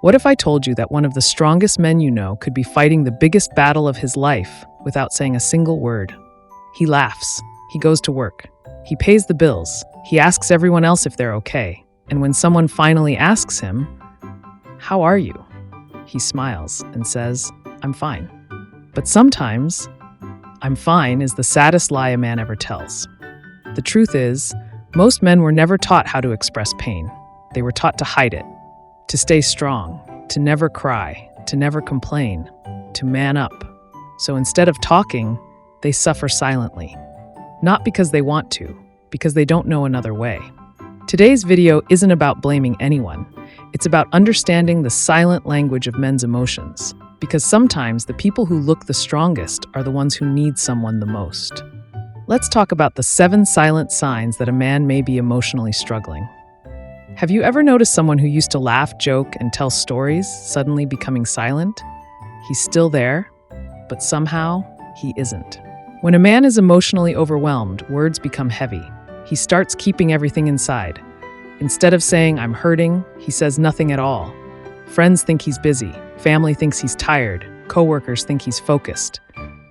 What if I told you that one of the strongest men you know could be fighting the biggest battle of his life without saying a single word? He laughs. He goes to work. He pays the bills. He asks everyone else if they're okay. And when someone finally asks him, "How are you?" he smiles and says, "I'm fine." But sometimes, "I'm fine" is the saddest lie a man ever tells. The truth is, most men were never taught how to express pain. They were taught to hide it, to stay strong, to never cry, to never complain, to man up. So instead of talking, they suffer silently. Not because they want to, because they don't know another way. Today's video isn't about blaming anyone. It's about understanding the silent language of men's emotions. Because sometimes the people who look the strongest are the ones who need someone the most. Let's talk about the 7 silent signs that a man may be emotionally struggling. Have you ever noticed someone who used to laugh, joke, and tell stories suddenly becoming silent? He's still there, but somehow he isn't. When a man is emotionally overwhelmed, words become heavy. He starts keeping everything inside. Instead of saying, "I'm hurting," he says nothing at all. Friends think he's busy. Family thinks he's tired. Coworkers think he's focused.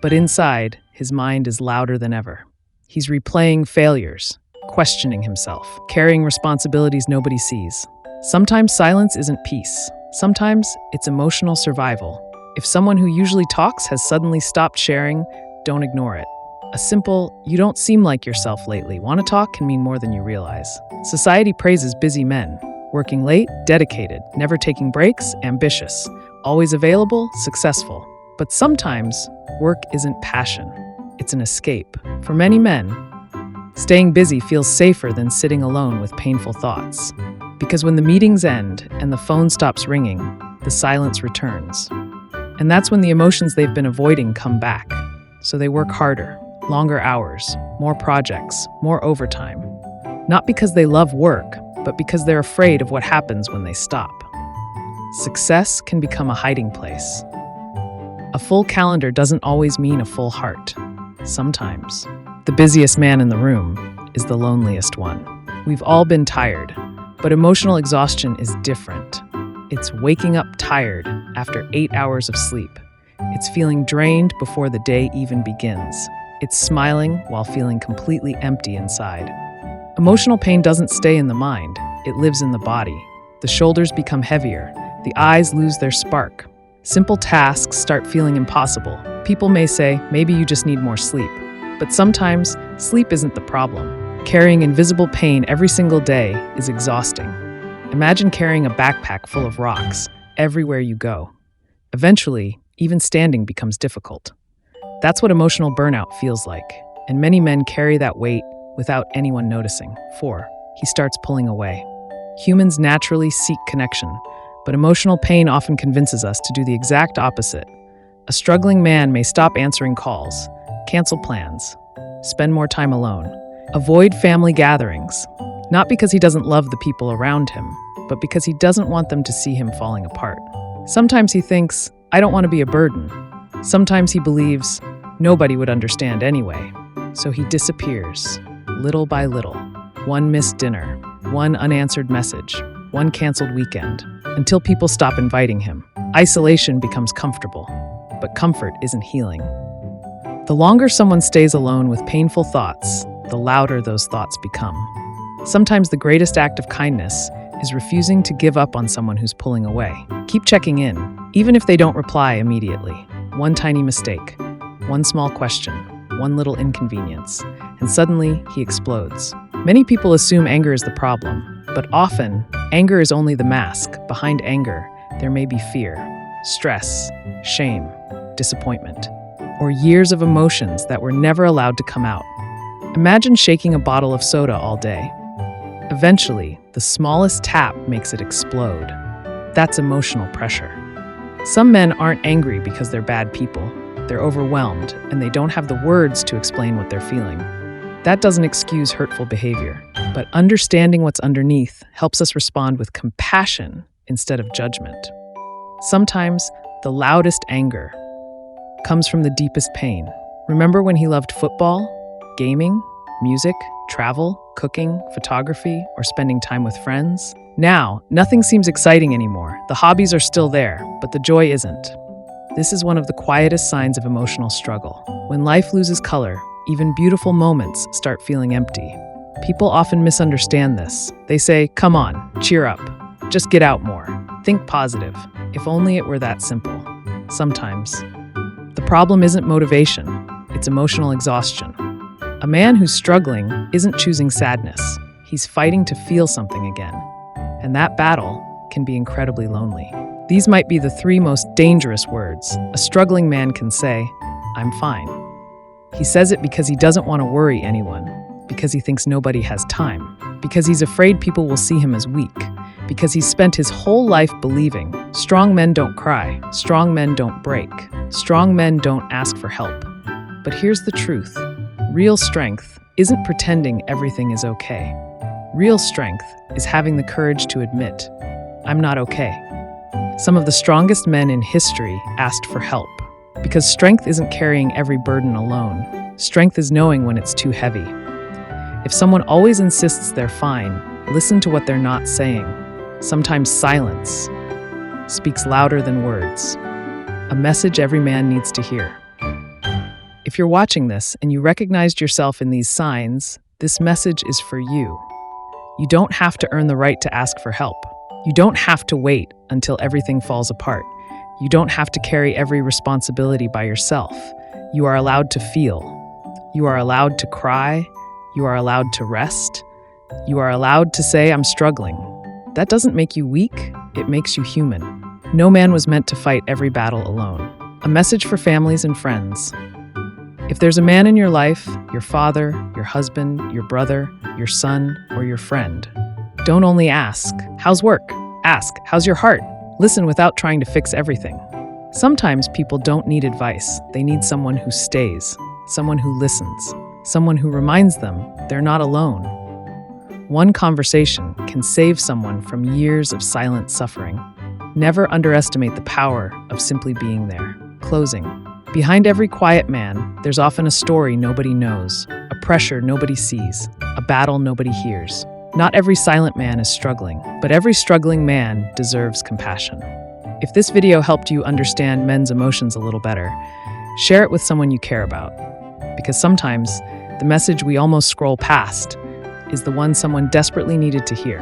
But inside, his mind is louder than ever. He's replaying failures, questioning himself, carrying responsibilities nobody sees. Sometimes silence isn't peace. Sometimes it's emotional survival. If someone who usually talks has suddenly stopped sharing, don't ignore it. A simple, "You don't seem like yourself lately. Want to talk?" can mean more than you realize. Society praises busy men. Working late, dedicated, never taking breaks, ambitious, always available, successful. But sometimes, work isn't passion. It's an escape. For many men, staying busy feels safer than sitting alone with painful thoughts. Because when the meetings end and the phone stops ringing, the silence returns. And that's when the emotions they've been avoiding come back. So they work harder, longer hours, more projects, more overtime. Not because they love work, but because they're afraid of what happens when they stop. Success can become a hiding place. A full calendar doesn't always mean a full heart. Sometimes, the busiest man in the room is the loneliest one. We've all been tired, but emotional exhaustion is different. It's waking up tired after 8 hours of sleep. It's feeling drained before the day even begins. It's smiling while feeling completely empty inside. Emotional pain doesn't stay in the mind, it lives in the body. The shoulders become heavier, the eyes lose their spark. Simple tasks start feeling impossible. People may say, "Maybe you just need more sleep." But sometimes, sleep isn't the problem. Carrying invisible pain every single day is exhausting. Imagine carrying a backpack full of rocks everywhere you go. Eventually, even standing becomes difficult. That's what emotional burnout feels like, and many men carry that weight without anyone noticing. 4. He starts pulling away. Humans naturally seek connection, but emotional pain often convinces us to do the exact opposite. A struggling man may stop answering calls, cancel plans, spend more time alone, avoid family gatherings, not because he doesn't love the people around him, but because he doesn't want them to see him falling apart. Sometimes he thinks, "I don't want to be a burden." Sometimes he believes, "Nobody would understand anyway." So he disappears, little by little. One missed dinner, one unanswered message, one canceled weekend, until people stop inviting him. Isolation becomes comfortable, but comfort isn't healing. The longer someone stays alone with painful thoughts, the louder those thoughts become. Sometimes the greatest act of kindness is refusing to give up on someone who's pulling away. Keep checking in, even if they don't reply immediately. One tiny mistake, one small question, one little inconvenience, and suddenly he explodes. Many people assume anger is the problem, but often, anger is only the mask. Behind anger, there may be fear, stress, shame, disappointment, or years of emotions that were never allowed to come out. Imagine shaking a bottle of soda all day. Eventually, the smallest tap makes it explode. That's emotional pressure. Some men aren't angry because they're bad people. They're overwhelmed, and they don't have the words to explain what they're feeling. That doesn't excuse hurtful behavior, but understanding what's underneath helps us respond with compassion instead of judgment. Sometimes, the loudest anger comes from the deepest pain. Remember when he loved football, gaming, Music, travel, cooking, photography, or spending time with friends? Now, nothing seems exciting anymore. The hobbies are still there, but the joy isn't. This is one of the quietest signs of emotional struggle. When life loses color, even beautiful moments start feeling empty. People often misunderstand this. They say, "Come on, cheer up. Just get out more. Think positive." If only it were that simple. Sometimes. The problem isn't motivation, it's emotional exhaustion. A man who's struggling isn't choosing sadness. He's fighting to feel something again. And that battle can be incredibly lonely. These might be the three most dangerous words a struggling man can say, "I'm fine." He says it because he doesn't want to worry anyone, because he thinks nobody has time, because he's afraid people will see him as weak, because he's spent his whole life believing strong men don't cry, strong men don't break, strong men don't ask for help. But here's the truth. Real strength isn't pretending everything is okay. Real strength is having the courage to admit, "I'm not okay." Some of the strongest men in history asked for help, because strength isn't carrying every burden alone. Strength is knowing when it's too heavy. If someone always insists they're fine, listen to what they're not saying. Sometimes silence speaks louder than words. A message every man needs to hear. If you're watching this and you recognized yourself in these signs, this message is for you. You don't have to earn the right to ask for help. You don't have to wait until everything falls apart. You don't have to carry every responsibility by yourself. You are allowed to feel. You are allowed to cry. You are allowed to rest. You are allowed to say, "I'm struggling." That doesn't make you weak, it makes you human. No man was meant to fight every battle alone. A message for families and friends. If there's a man in your life, your father, your husband, your brother, your son, or your friend, don't only ask, "How's work?" Ask, "How's your heart?" Listen without trying to fix everything. Sometimes people don't need advice. They need someone who stays, someone who listens, someone who reminds them they're not alone. One conversation can save someone from years of silent suffering. Never underestimate the power of simply being there. Closing. Behind every quiet man, there's often a story nobody knows, a pressure nobody sees, a battle nobody hears. Not every silent man is struggling, but every struggling man deserves compassion. If this video helped you understand men's emotions a little better, share it with someone you care about. Because sometimes, the message we almost scroll past is the one someone desperately needed to hear.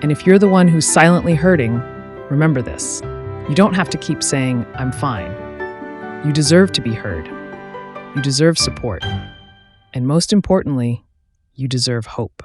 And if you're the one who's silently hurting, remember this. You don't have to keep saying, "I'm fine." You deserve to be heard. You deserve support. And most importantly, you deserve hope.